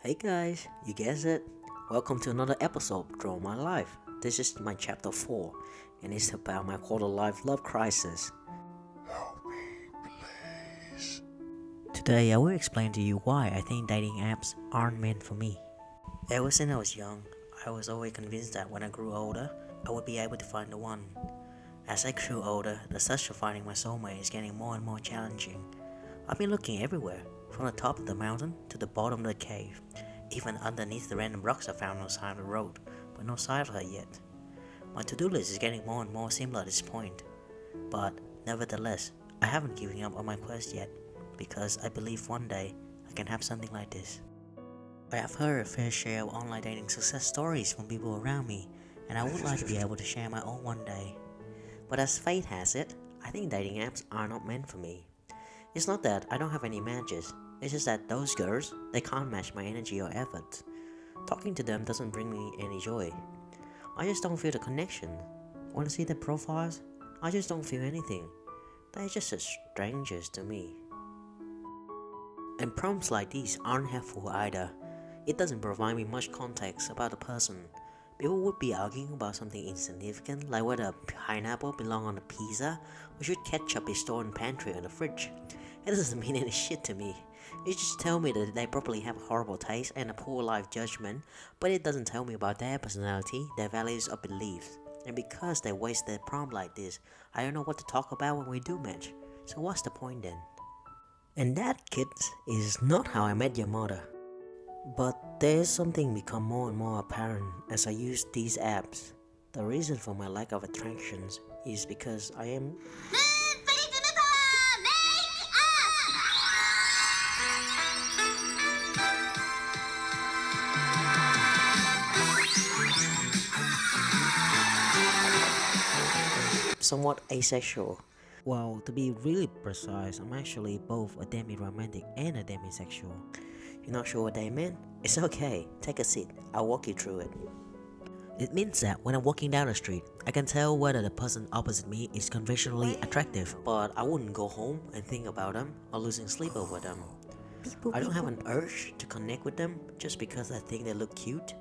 Hey guys, you guessed it. Welcome to another episode of Draw My Life. This is my chapter 4, and it's about my quarter life love crisis. Today I will explain to you why I think dating apps aren't meant for me. Ever since I was young, I was always convinced that when I grew older, I would be able to find the one. As I grew older, the search for finding my soulmate is getting more and more challenging. I've been looking everywhere, from the top of the mountain to the bottom of the cave. Even underneath the random rocks I found no sign of the road, but no sign of her yet. My to-do list is getting more and more similar at this point. But nevertheless, I haven't given up on my quest yet, because I believe one day I can have something like this. I have heard a fair share of online dating success stories from people around me, and I would like to be able to share my own one day. But as fate has it, I think dating apps are not meant for me. It's not that I don't have any matches, it's just that those girls, they can't match my energy or effort. Talking to them doesn't bring me any joy. I just don't feel the connection. When I see their profiles, I just don't feel anything. They're just as strangers to me. And prompts like these aren't helpful either. It doesn't provide me much context about the person. People would be arguing about something insignificant, like whether a pineapple belongs on a pizza or should ketchup be stored in pantry or the fridge. It doesn't mean any shit to me. It just tells me that they probably have a horrible taste and a poor life judgment, but it doesn't tell me about their personality, their values or beliefs. And because they waste their prompt like this, I don't know what to talk about when we do match. So what's the point then? And that, kids, is not how I met your mother. But there's something become more and more apparent as I use these apps. The reason for my lack of attractions is because I am somewhat asexual. Well, to be really precise, I'm actually both a demi-romantic and a demisexual. You're not sure what they mean? It's okay, take a seat, I'll walk you through it. It means that when I'm walking down the street, I can tell whether the person opposite me is conventionally attractive, but I wouldn't go home and think about them or losing sleep over them. I don't have an urge to connect with them just because I think they look cute.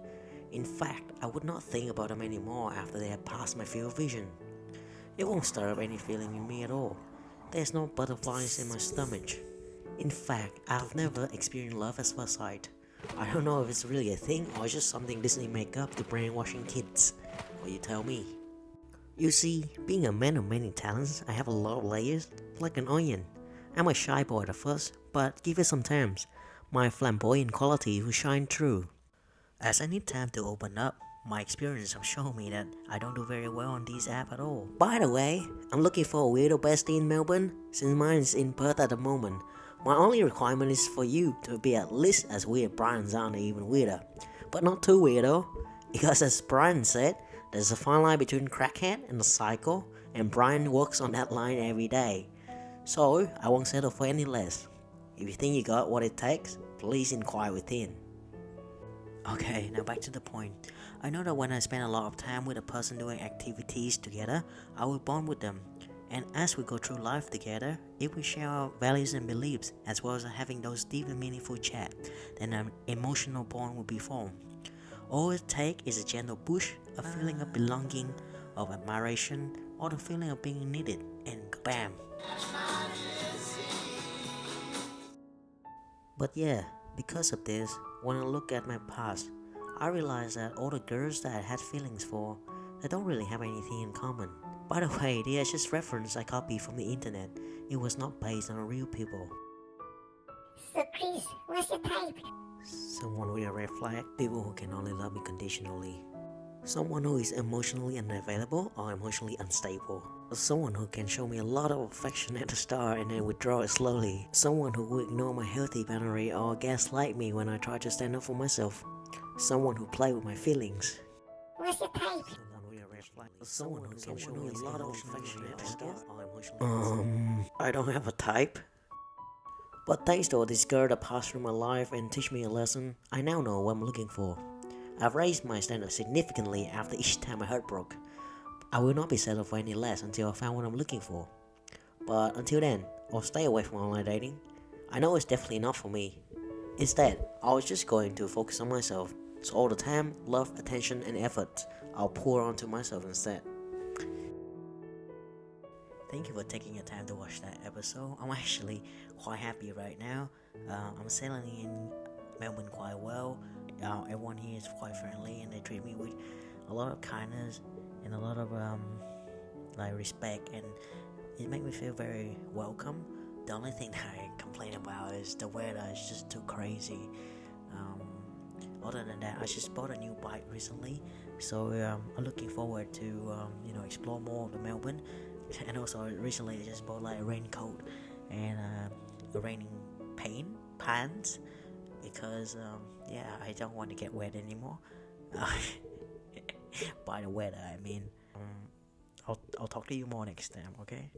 In fact, I would not think about them anymore after they have passed my field of vision. It won't stir up any feeling in me at all. There's no butterflies in my stomach. In fact, I've never experienced love at first sight. I don't know if it's really a thing or just something Disney make up to brainwashing kids. What you tell me? You see, being a man of many talents, I have a lot of layers, like an onion. I'm a shy boy at first, but give it some time. My flamboyant quality will shine through. As I need time to open up, my experience have shown me that I don't do very well on these apps at all. By the way, I'm looking for a weirdo bestie in Melbourne, since mine is in Perth at the moment. My only requirement is for you to be at least as weird Brian's are, even weirder. But not too weird though, because as Brian said, there's a fine line between crackhead and a psycho, and Brian works on that line every day. So, I won't settle for any less. If you think you got what it takes, please inquire within. Okay, now back to the point. I know that when I spend a lot of time with a person doing activities together, I will bond with them. And as we go through life together, if we share our values and beliefs, as well as having those deep and meaningful chat, then an emotional bond will be formed. All it takes is a gentle push, a feeling of belonging, of admiration, or the feeling of being needed, and bam! But yeah, because of this, when I look at my past, I realize that all the girls that I had feelings for, they don't really have anything in common. By the way, they are just reference I copied from the internet. It was not based on real people. So Chris, what's your type? Someone with a red flag, people who can only love me conditionally. Someone who is emotionally unavailable or emotionally unstable. Someone who can show me a lot of affection at the start and then withdraw it slowly. Someone who will ignore my healthy boundary or gaslight me when I try to stand up for myself. Someone who play with my feelings. What's your type? Someone who can show me a lot of affection at the start or emotionally I don't have a type. But thanks to this girl that passed through my life and teach me a lesson, I now know what I'm looking for. I've raised my standards significantly after each time my heart broke. I will not be settled for any less until I find what I'm looking for. But until then, I'll stay away from online dating. I know it's definitely not for me. Instead, I was just going to focus on myself. So all the time, love, attention, and effort I'll pour onto myself instead. Thank you for taking your time to watch that episode. I'm actually quite happy right now. I'm settling in Melbourne quite well. Everyone here is quite friendly and they treat me with a lot of kindness and a lot of respect, and it makes me feel very welcome. The only thing that I complain about is the weather is just too crazy. Other than that, I just bought a new bike recently, so I'm looking forward to explore more of the Melbourne. And also recently I just bought like a raincoat and a raining pants because I don't want to get wet anymore. By the weather I mean. I'll talk to you more next time, okay?